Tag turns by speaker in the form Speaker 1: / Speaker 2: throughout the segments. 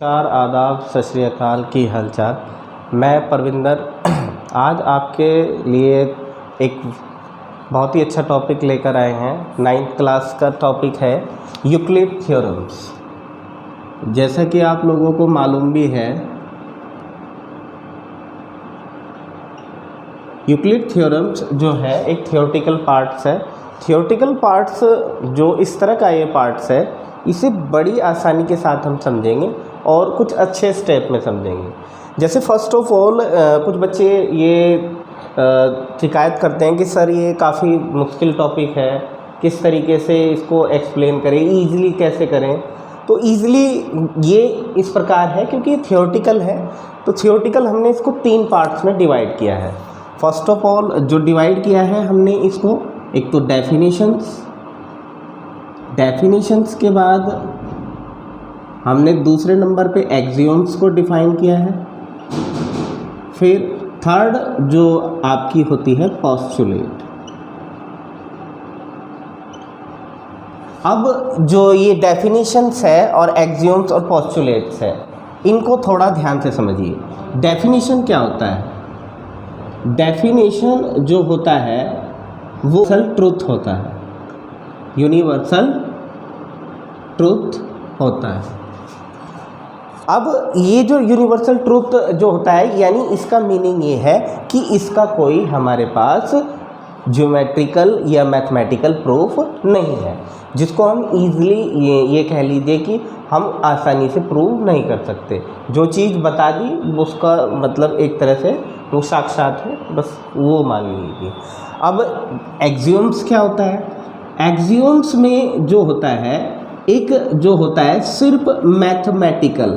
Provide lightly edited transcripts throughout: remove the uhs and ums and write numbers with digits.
Speaker 1: नमस्कार, आदाब, सत श्री अकाल, की हालचाल। मैं परविंदर आज आपके लिए एक बहुत ही अच्छा टॉपिक लेकर आए हैं। 9th क्लास का टॉपिक है यूक्लिड थ्योरम्स। जैसा कि आप लोगों को मालूम भी है, यूक्लिड थ्योरम्स जो है एक थियोरेटिकल पार्ट्स है। थियोरेटिकल पार्ट्स जो इस तरह का ये पार्ट्स है, इसे बड़ी आसानी के साथ हम समझेंगे और कुछ अच्छे स्टेप में समझेंगे। जैसे फर्स्ट ऑफ ऑल कुछ बच्चे ये शिकायत करते हैं कि सर ये काफ़ी मुश्किल टॉपिक है, किस तरीके से इसको एक्सप्लेन करें, ईज़िली कैसे करें। तो ईज़िली ये इस प्रकार है क्योंकि ये थियोरेटिकल है। तो थियोरेटिकल हमने इसको 3 पार्ट्स में डिवाइड किया है। फर्स्ट ऑफ ऑल जो डिवाइड किया है हमने इसको, एक तो डेफिनेशंस के बाद हमने दूसरे नंबर पे एक्सियोम्स को डिफाइन किया है। फिर थर्ड जो आपकी होती है पोस्टुलेट। अब जो ये डेफिनेशंस है और एक्सियोम्स और पोस्टुलेट्स है, इनको थोड़ा ध्यान से समझिए। डेफिनेशन क्या होता है? डेफिनेशन जो होता है वो यूनिवर्सल ट्रुथ होता है, यूनिवर्सल ट्रुथ होता है। अब ये जो यूनिवर्सल ट्रुथ जो होता है, यानी इसका मीनिंग ये है कि इसका कोई हमारे पास ज्योमेट्रिकल या मैथमेटिकल प्रूफ नहीं है, जिसको हम ईज़िली ये कह लीजिए कि हम आसानी से प्रूव नहीं कर सकते। जो चीज़ बता दी उसका मतलब एक तरह से वो साक्षात है, बस वो मान लीजिए। अब एक्सियोम्स क्या होता है? एक्सियोम्स में जो होता है, एक जो होता है सिर्फ मैथमेटिकल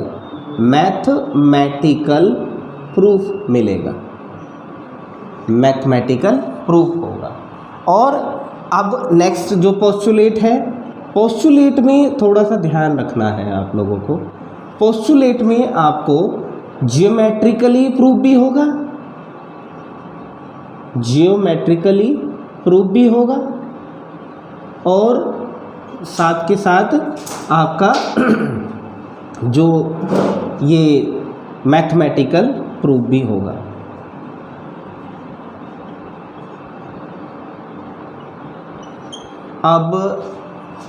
Speaker 1: प्रूफ मिलेगा, मैथमेटिकल प्रूफ होगा। और अब नेक्स्ट जो पोस्टुलेट है, पोस्टुलेट में थोड़ा सा ध्यान रखना है आप लोगों को। पोस्टुलेट में आपको जियोमेट्रिकली प्रूफ भी होगा, और साथ के साथ आपका जो ये मैथमेटिकल प्रूफ भी होगा। अब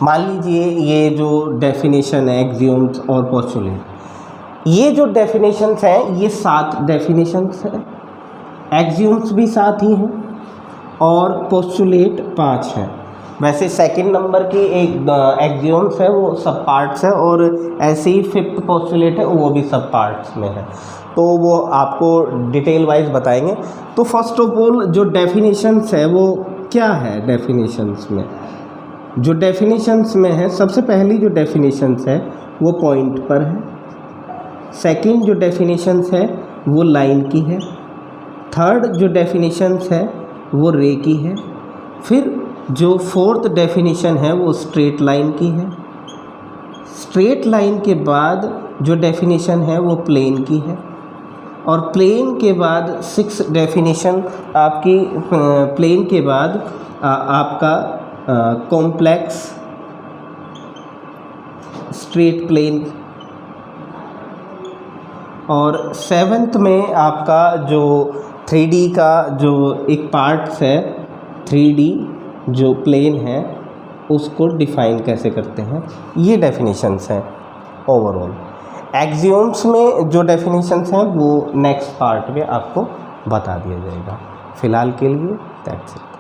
Speaker 1: मान लीजिए ये जो डेफिनेशन है एक्सियोम्स और पोस्टुलेट, ये जो डेफिनेशंस हैं ये 7 डेफिनेशंस हैं। एक्सियोम्स भी 7 ही हैं और पोस्टुलेट 5 हैं। वैसे सेकंड नंबर की एक एक्सियोम्स है वो सब पार्ट्स है, और ऐसे ही 5th पोस्टुलेट है वो भी सब पार्ट्स में है, तो वो आपको डिटेल वाइज बताएंगे। तो फर्स्ट ऑफ ऑल जो डेफिनेशंस है वो क्या है? डेफिनेशंस में जो डेफिनेशंस में है, सबसे पहली जो डेफिनेशंस है वो पॉइंट पर है। सेकंड जो डेफिनेशंस है वो लाइन की है। थर्ड जो डेफिनेशंस है वो रे की है। फिर जो 4th डेफिनेशन है वो स्ट्रेट लाइन की है। स्ट्रेट लाइन के बाद जो डेफिनेशन है वो प्लेन की है, और प्लेन के बाद 6th डेफिनेशन आपकी प्लेन के बाद आपका कॉम्प्लेक्स स्ट्रेट प्लेन, और 7th में आपका जो 3D का जो एक पार्ट्स है, 3D जो प्लेन है उसको डिफ़ाइन कैसे करते हैं, ये डेफिनेशंस हैं ओवरऑल। एक्सियोम्स में जो डेफिनेशंस हैं वो नेक्स्ट पार्ट में आपको बता दिया जाएगा। फ़िलहाल के लिए दैट्स इट।